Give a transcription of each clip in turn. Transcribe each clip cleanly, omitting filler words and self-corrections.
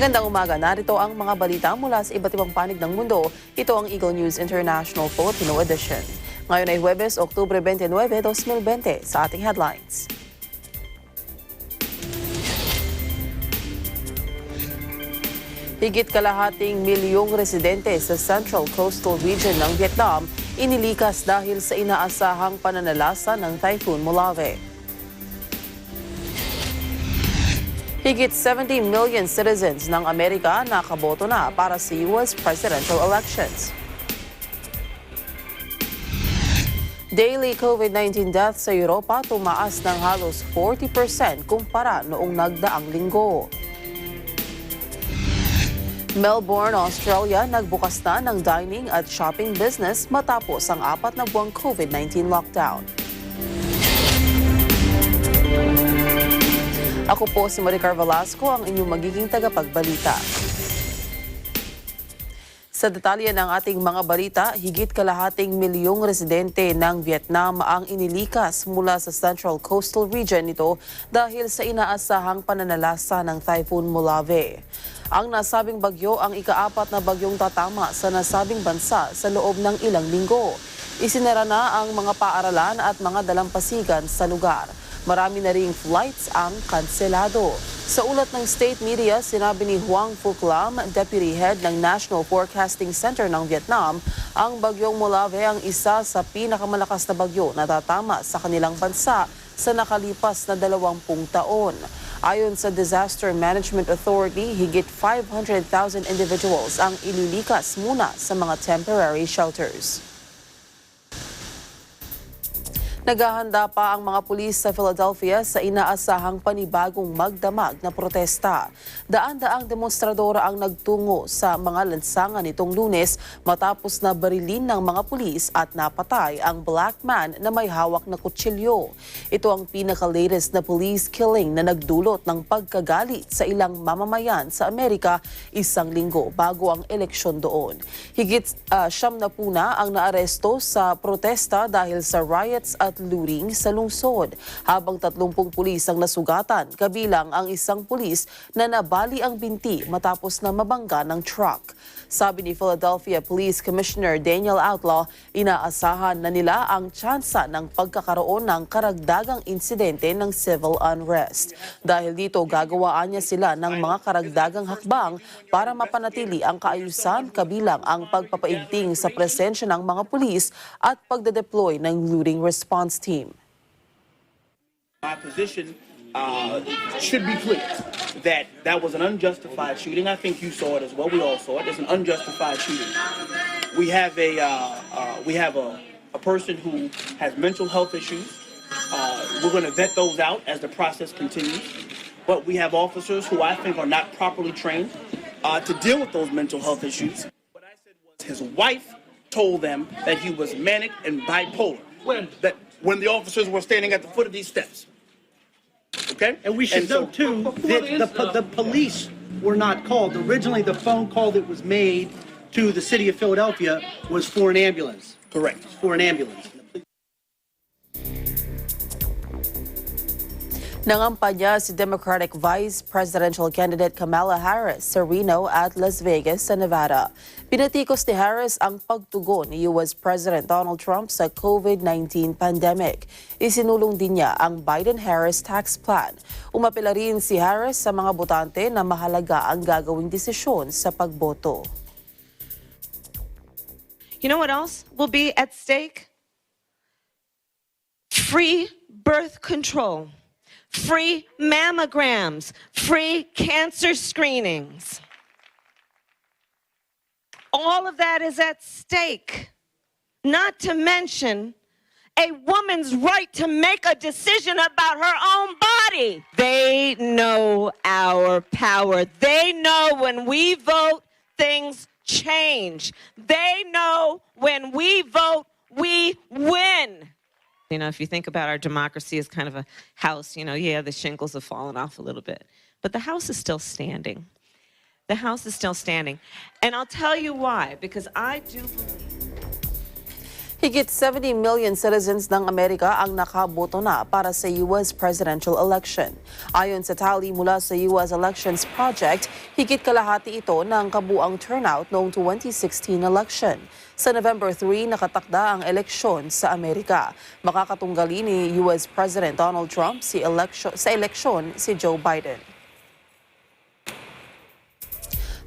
Magandang umaga, narito ang mga balita mula sa iba't ibang panig ng mundo. Ito ang Eagle News International Filipino Edition. Ngayon ay Huwebes, Oktubre 29, 2020 sa ating headlines. Higit kalahating milyong residente sa Central Coastal Region ng Vietnam inilikas dahil sa inaasahang pananalasa ng Typhoon Molave. Higit 70 million citizens ng Amerika nakaboto na para sa US presidential elections. Daily COVID-19 deaths sa Europa tumaas ng halos 40% kumpara noong nagdaang linggo. Melbourne, Australia, nagbukas na ng dining at shopping business matapos ang 4 na buwang COVID-19 lockdown. Ako po si Maricar Velasco, ang inyong magiging tagapagbalita. Sa detalye ng ating mga balita, higit kalahating milyong residente ng Vietnam ang inilikas mula sa Central Coastal Region nito dahil sa inaasahang pananalasa ng Typhoon Molave. Ang nasabing bagyo ang ika-4 na bagyong tatama sa nasabing bansa sa loob ng ilang linggo. Isinara na ang mga paaralan at mga dalampasigan sa lugar. Marami na ring flights ang kanselado. Sa ulat ng state media, sinabi ni Hoang Phuc Lam, Deputy Head ng National Forecasting Center ng Vietnam, ang bagyong Molave ang isa sa pinakamalakas na bagyo na tatama sa kanilang bansa sa nakalipas na 20 taon. Ayon sa Disaster Management Authority, higit 500,000 individuals ang ililikas muna sa mga temporary shelters. Naghahanda pa ang mga pulis sa Philadelphia sa inaasahang panibagong magdamag na protesta. Daan-daang demonstradora ang nagtungo sa mga lansangan nitong Lunes matapos na barilin ng mga pulis at napatay ang black man na may hawak na kutsilyo. Ito ang pinaka-latest na police killing na nagdulot ng pagkagalit sa ilang mamamayan sa Amerika isang linggo bago ang eleksyon doon. Higit 70 na ang naaresto sa protesta dahil sa riots at looting sa lungsod, habang 30 pulis ang nasugatan, kabilang ang isang pulis na nabali ang binti matapos na mabangga ng truck. Sabi ni Philadelphia Police Commissioner Daniel Outlaw, inaasahan na nila ang tsansa ng pagkakaroon ng karagdagang insidente ng civil unrest. Dahil dito, gagawaan niya sila ng mga karagdagang hakbang para mapanatili ang kaayusan, kabilang ang pagpapaigting sa presensya ng mga pulis at pagdedeploy ng looting response team. My position should be clear that that was an unjustified shooting. I think you saw it as well. We all saw it. It's an unjustified shooting. We have a person who has mental health issues. We're going to vet those out as the process continues. But we have officers who I think are not properly trained to deal with those mental health issues. What I said was his wife told them that he was manic and bipolar. When the officers were standing at the foot of these steps. Okay? And we should note, too, that the police were not called. Originally, the phone call that was made to the city of Philadelphia was for an ambulance. Correct. For an ambulance. Nangampanya si Democratic Vice Presidential Candidate Kamala Harris sa Reno at Las Vegas sa Nevada. Pinatikos ni Harris ang pagtugon ni US President Donald Trump sa COVID-19 pandemic. Isinulong din niya ang Biden-Harris tax plan. Umapela rin si Harris sa mga botante na mahalaga ang gagawing desisyon sa pagboto. You know what else will be at stake? Free birth control. Free mammograms, free cancer screenings. All of that is at stake. Not to mention a woman's right to make a decision about her own body. They know our power. They know when we vote, things change. They know when we vote, we win. You know, if you think about our democracy as kind of a house, you know, yeah, the shingles have fallen off a little bit. But the house is still standing. The house is still standing. And I'll tell you why, because I do believe Higit 70 million citizens ng Amerika ang nakaboto na para sa US presidential election. Ayon sa tally mula sa US Elections Project, higit kalahati ito ng kabuang turnout noong 2016 election. Sa November 3, nakatakda ang eleksyon sa Amerika. Makakatunggali ni US President Donald Trump sa eleksyon si Joe Biden.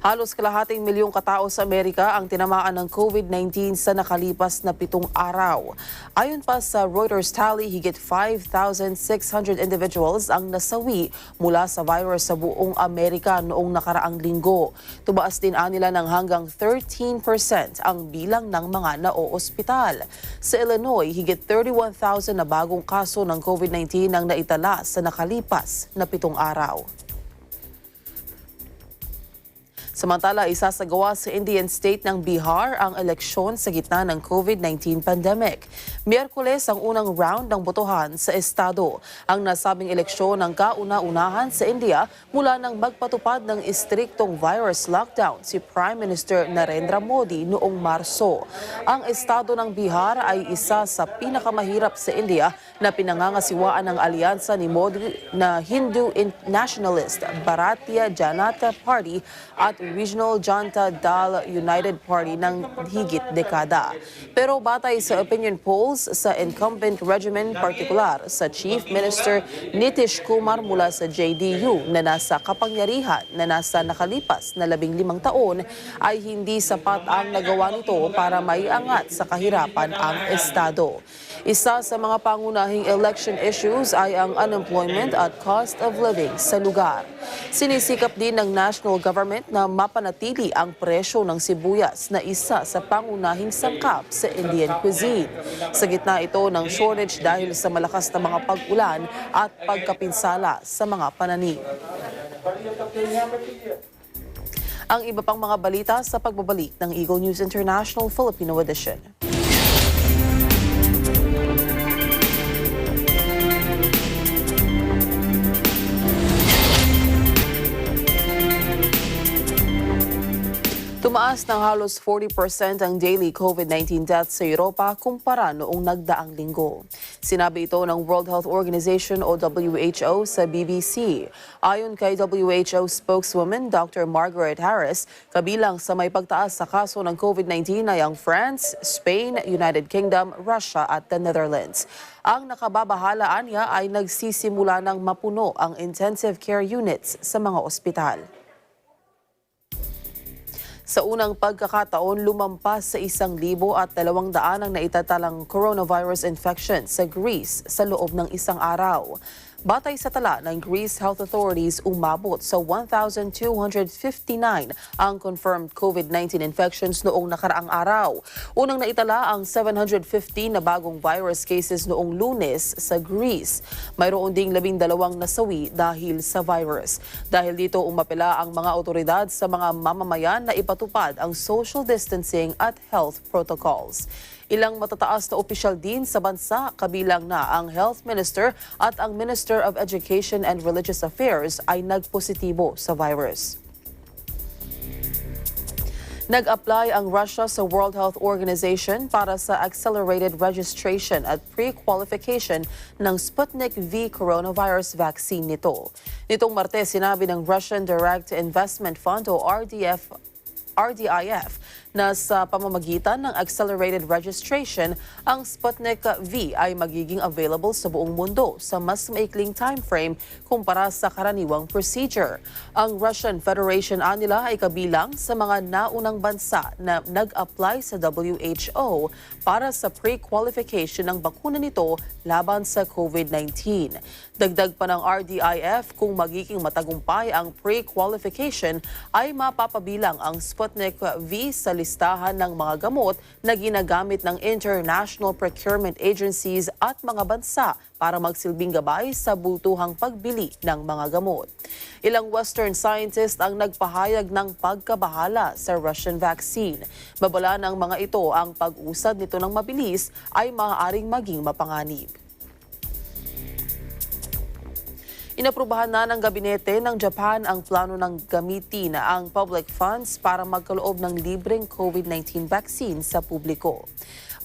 Halos kalahating milyong katao sa Amerika ang tinamaan ng COVID-19 sa nakalipas na 7 araw. Ayon pa sa Reuters tally, higit 5,600 individuals ang nasawi mula sa virus sa buong Amerika noong nakaraang linggo. Tumaas din nila ng hanggang 13% ang bilang ng mga naoospital. Sa Illinois, higit 31,000 na bagong kaso ng COVID-19 ang naitala sa nakalipas na 7 araw. Samantala, isasagawa sa Indian state ng Bihar ang eleksyon sa gitna ng COVID-19 pandemic. Miyerkules ang unang round ng botohan sa estado. Ang nasabing eleksyon ang kauna-unahan sa India mula nang magpatupad ng istriktong virus lockdown si Prime Minister Narendra Modi noong Marso. Ang estado ng Bihar ay isa sa pinakamahirap sa India na pinangangasiwaan ng alyansa ni Modi na Hindu Nationalist Bharatiya Janata Party at Regional Janata Dal United Party ng higit dekada. Pero batay sa opinion polls sa incumbent regimen, partikular sa Chief Minister Nitish Kumar mula sa JDU na nasa kapangyarihan na nasa nakalipas na 15 taon, ay hindi sapat ang nagawa nito para maiangat sa kahirapan ang estado. Isa sa mga pangunahing election issues ay ang unemployment at cost of living sa lugar. Sinisikap din ng national government na mapanatili ang presyo ng sibuyas na isa sa pangunahing sangkap sa Indian cuisine. Sa gitna ito ng shortage dahil sa malakas na mga pag-ulan at pagkapinsala sa mga pananim. Ang iba pang mga balita sa pagbabalik ng Eagle News International Filipino Edition. Tumaas ng halos 40% ang daily COVID-19 deaths sa Europa kumpara noong nagdaang linggo. Sinabi ito ng World Health Organization o WHO sa BBC. Ayon kay WHO spokeswoman Dr. Margaret Harris, kabilang sa may pagtaas sa kaso ng COVID-19 ay ang France, Spain, United Kingdom, Russia at the Netherlands. Ang nakababahalaan niya ay nagsisimula ng mapuno ang intensive care units sa mga ospital. Sa unang pagkakataon, lumampas sa 1,200 ang naitatalang coronavirus infection sa Greece sa loob ng isang araw. Batay sa tala ng Greece Health Authorities, umabot sa 1,259 ang confirmed COVID-19 infections noong nakaraang araw. Unang naitala ang 715 na bagong virus cases noong Lunes sa Greece. Mayroon ding 12 nasawi dahil sa virus. Dahil dito, umapela ang mga otoridad sa mga mamamayan na ipatupad ang social distancing at health protocols. Ilang matataas na opisyal din sa bansa, kabilang na ang Health Minister at ang Minister of Education and Religious Affairs ay nagpositibo sa virus. Nag-apply ang Russia sa World Health Organization para sa accelerated registration at pre-qualification ng Sputnik V coronavirus vaccine nito. Nitong Martes, sinabi ng Russian Direct Investment Fund o RDIF na sa pamamagitan ng accelerated registration, ang Sputnik V ay magiging available sa buong mundo sa mas maikling timeframe kumpara sa karaniwang procedure. Ang Russian Federation nila ay kabilang sa mga naunang bansa na nag-apply sa WHO para sa pre-qualification ng bakuna nito laban sa COVID-19. Dagdag pa ng RDIF, kung magiging matagumpay ang pre-qualification, ay mapapabilang ang Sputnik V sa listahan ng mga gamot na ginagamit ng international procurement agencies at mga bansa para magsilbing gabay sa butuhang pagbili ng mga gamot. Ilang Western scientists ang nagpahayag ng pagkabahala sa Russian vaccine. Babala ng mga ito ang pag-usad nito ng mabilis ay maaaring maging mapanganib. Inaprubahan na ng gabinete ng Japan ang plano ng gamitin ang public funds para magkaloob ng libreng COVID-19 vaccine sa publiko.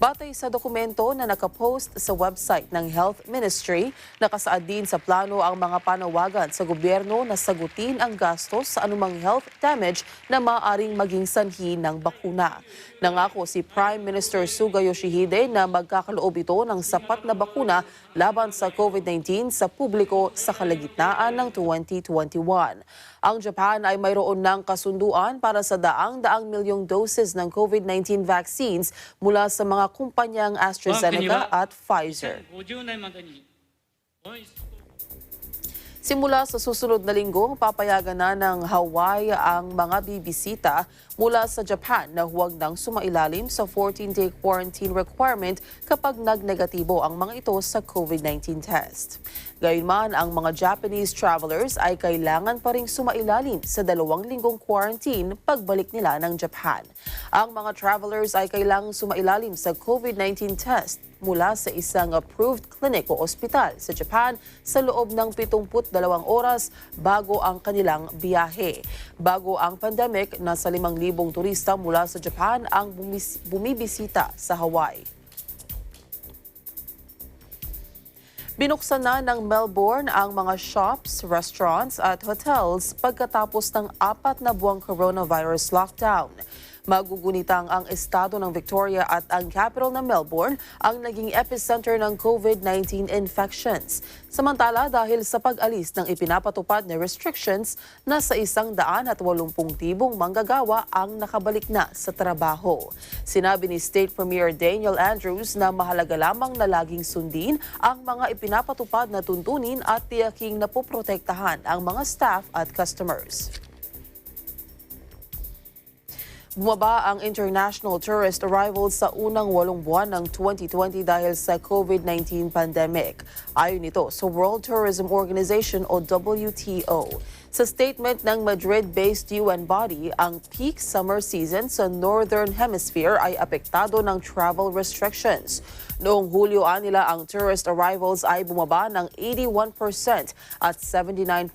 Batay sa dokumento na nakapost sa website ng Health Ministry, nakasaad din sa plano ang mga panawagan sa gobyerno na sagutin ang gastos sa anumang health damage na maaaring maging sanhi ng bakuna. Nangako si Prime Minister Suga Yoshihide na magkakaloob ito ng sapat na bakuna laban sa COVID-19 sa publiko sa kalagitnaan ng 2021. Ang Japan ay mayroon ng kasunduan para sa daang-daang milyong doses ng COVID-19 vaccines mula sa mga kumpanyang AstraZeneca at Pfizer. Simula sa susunod na linggo, papayagan na ng Hawaii ang mga bibisita mula sa Japan na huwag nang sumailalim sa 14-day quarantine requirement kapag nagnegatibo ang mga ito sa COVID-19 test. Gayunman, ang mga Japanese travelers ay kailangan pa ring sumailalim sa 2 linggong quarantine pagbalik nila ng Japan. Ang mga travelers ay kailangang sumailalim sa COVID-19 test mula sa isang approved clinic o ospital sa Japan sa loob ng 72 oras bago ang kanilang biyahe. Bago ang pandemic, nasa 5,000 turista mula sa Japan ang bumibisita sa Hawaii. Binuksan na ng Melbourne ang mga shops, restaurants at hotels pagkatapos ng 4 na buwang coronavirus lockdown. Magugunitang ang estado ng Victoria at ang capital na Melbourne ang naging epicenter ng COVID-19 infections. Samantala, dahil sa pag-alis ng ipinapatupad na restrictions, nasa 180,000 manggagawa ang nakabalik na sa trabaho. Sinabi ni State Premier Daniel Andrews na mahalaga lamang na laging sundin ang mga ipinapatupad na tuntunin at tiyaking napoprotektahan ang mga staff at customers. Bumaba ang international tourist arrivals sa unang 8 buwan ng 2020 dahil sa COVID-19 pandemic. Ayon nito sa World Tourism Organization o WTO. Sa statement ng Madrid-based UN body, ang peak summer season sa Northern Hemisphere ay apektado ng travel restrictions. Noong Hulyo nila ang tourist arrivals ay bumaba ng 81% at 79%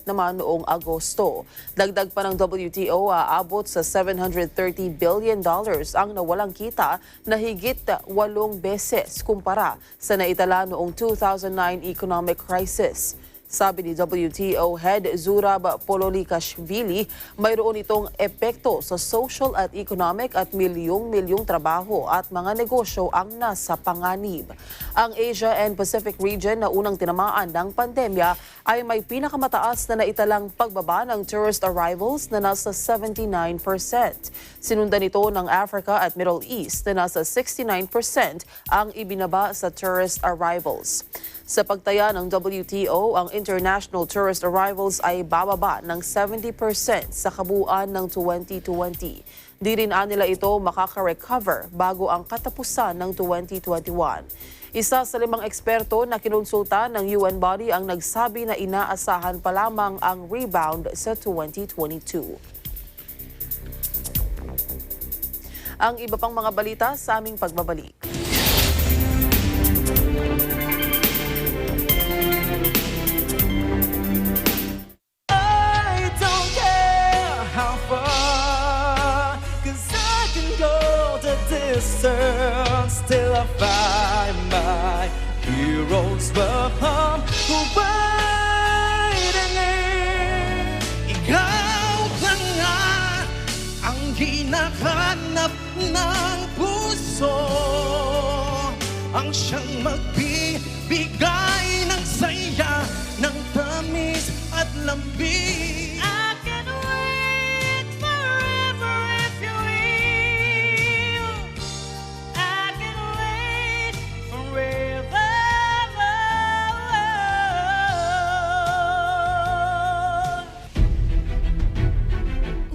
naman noong Agosto. Dagdag pa ng WTO, aabot sa $730 billion ang nawalang kita na higit 8 beses kumpara sa naitala noong 2009 economic crisis. Sabi ni WTO Head Zurab Pololikashvili, mayroon itong epekto sa social at economic at milyong-milyong trabaho at mga negosyo ang nasa panganib. Ang Asia and Pacific region na unang tinamaan ng pandemya ay may pinakamataas na naitalang pagbaba ng tourist arrivals na nasa 79%. Sinundan ito ng Africa at Middle East na nasa 69% ang ibinaba sa tourist arrivals. Sa pagtaya ng WTO, ang international tourist arrivals ay bababa ng 70% sa kabuuan ng 2020. Di rin nila ito makaka-recover bago ang katapusan ng 2021. Isa sa 5 eksperto na kinonsulta ng UN body ang nagsabi na inaasahan pa lamang ang rebound sa 2022. Ang iba pang mga balita sa aming pagbabalik. Still I find my heroes will come waiting. Ikaw ka nga ang hinahanap ng puso, ang siyang magbibigay ng saya, ng tamis at lambing.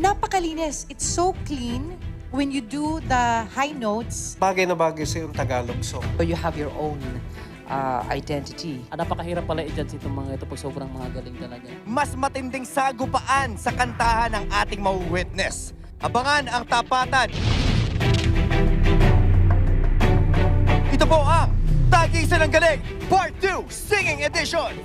Napakalinis. It's so clean when you do the high notes. Bagay na bagay sa yung Tagalog song. You have your own identity. Napakahirap pala i-judge itong mga ito pag sobrang mga galing talaga. Mas matinding sagupaan sa kantahan ng ating mawitness. Abangan ang tapatan. Ito po ang Tagisan ng Galing Part 2 Singing Edition.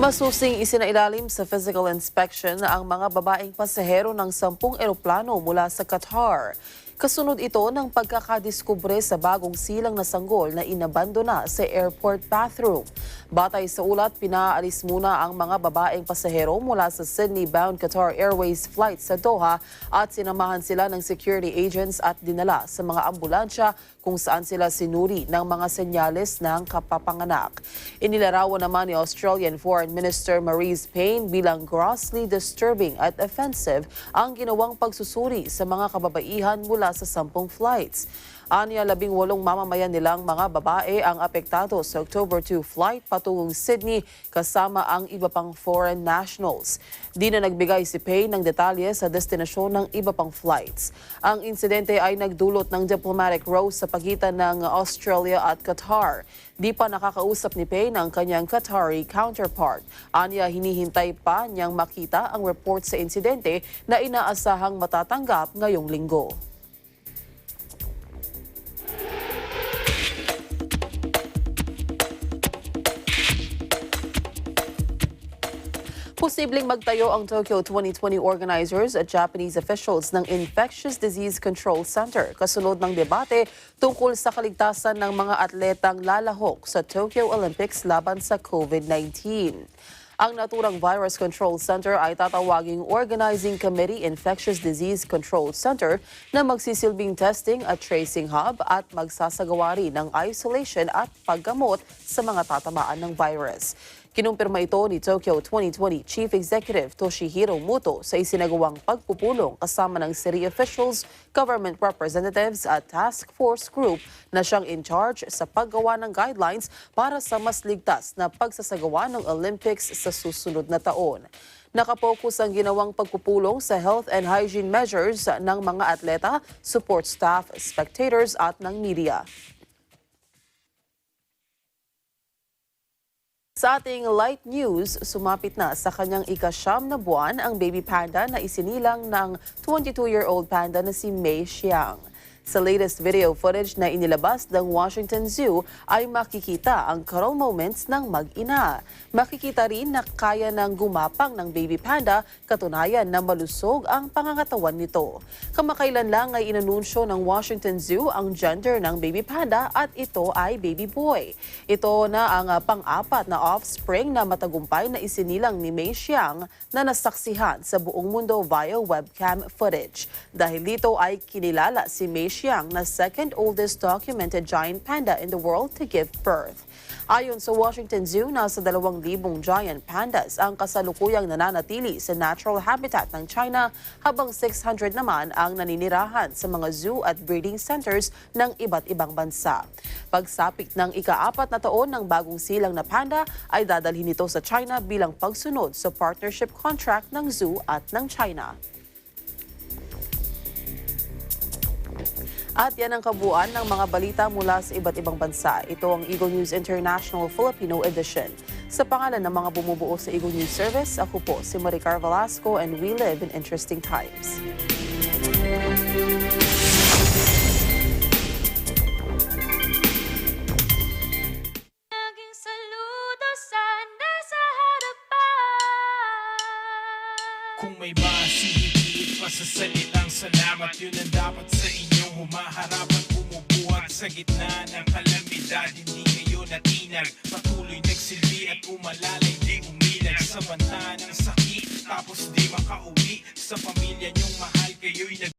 Masusing isinailalim sa physical inspection ang mga babaeng pasahero ng 10 eroplano mula sa Qatar. Kasunod ito ng pagkakadiskubre sa bagong silang na sanggol na inabandona sa airport bathroom. Batay sa ulat, pinaalis muna ang mga babaeng pasahero mula sa Sydney-bound Qatar Airways flight sa Doha at sinamahan sila ng security agents at dinala sa mga ambulansya kung saan sila sinuri ng mga senyales ng kapapanganak. Inilarawan naman ni Australian Foreign Minister Marise Payne bilang grossly disturbing at offensive ang ginawang pagsusuri sa mga kababaihan mula sa 10 flights. Aniya, 18 mamamayan nilang mga babae ang apektado sa October 2 flight patungong Sydney kasama ang iba pang foreign nationals. Di na nagbigay si Payne ng detalye sa destinasyon ng iba pang flights. Ang insidente ay nagdulot ng diplomatic row sa pagitan ng Australia at Qatar. Di pa nakakausap ni Payne ang kanyang Qatari counterpart. Aniya, hinihintay pa niyang makita ang report sa insidente na inaasahang matatanggap ngayong linggo. Posibleng magtayo ang Tokyo 2020 organizers at Japanese officials ng Infectious Disease Control Center kasunod ng debate tungkol sa kaligtasan ng mga atletang lalahok sa Tokyo Olympics laban sa COVID-19. Ang naturang Virus Control Center ay tatawaging Organizing Committee Infectious Disease Control Center na magsisilbing testing at tracing hub at magsasagawa rin ng isolation at paggamot sa mga tatamaan ng virus. Kinumpirma ito ni Tokyo 2020 Chief Executive Toshihiro Muto sa isinagawang pagpupulong kasama ng city officials, government representatives at task force group na siyang in charge sa paggawa ng guidelines para sa mas ligtas na pagsasagawa ng Olympics sa susunod na taon. Nakapokus ang ginawang pagpupulong sa health and hygiene measures ng mga atleta, support staff, spectators at ng media. Sa ating light news, sumapit na sa kanyang ika-9 na buwan ang baby panda na isinilang ng 22-year-old panda na si Mei Xiang. Sa latest video footage na inilabas ng Washington Zoo ay makikita ang carol moments ng mag-ina. Makikita rin na kaya ng gumapang ng baby panda, katunayan na malusog ang pangangatawan nito. Kamakailan lang ay inanunsyo ng Washington Zoo ang gender ng baby panda at ito ay baby boy. Ito na ang pang-apat na offspring na matagumpay na isinilang ni Mei Xiang na nasaksihan sa buong mundo via webcam footage. Dahil dito ay kinilala si Mei Xiang na second oldest documented giant panda in the world to give birth. Ayon sa Washington Zoo, nasa 2,000 giant pandas ang kasalukuyang nananatili sa natural habitat ng China habang 600 naman ang naninirahan sa mga zoo at breeding centers ng iba't ibang bansa. Pagsapit ng ika-4 na taon ng bagong silang na panda ay dadalhin ito sa China bilang pagsunod sa partnership contract ng zoo at ng China. At yan ang kabuuan ng mga balita mula sa iba't ibang bansa. Ito ang Eagle News International Filipino Edition. Sa pangalan ng mga bumubuo sa Eagle News Service, ako po si Maricar Velasco and we live in interesting times. Naging saludo sana sa harapan. Kung may masihigit pa sa salitang salamat, yun ang dapat sa inyong humaharap at bumubuhat sa gitna ng kalamidad. Hindi ngayon natinag, patuloy nagsilbi at umalalay, di umilag sa banta ng sakit, tapos di makauwi sa pamilya niyong mahal.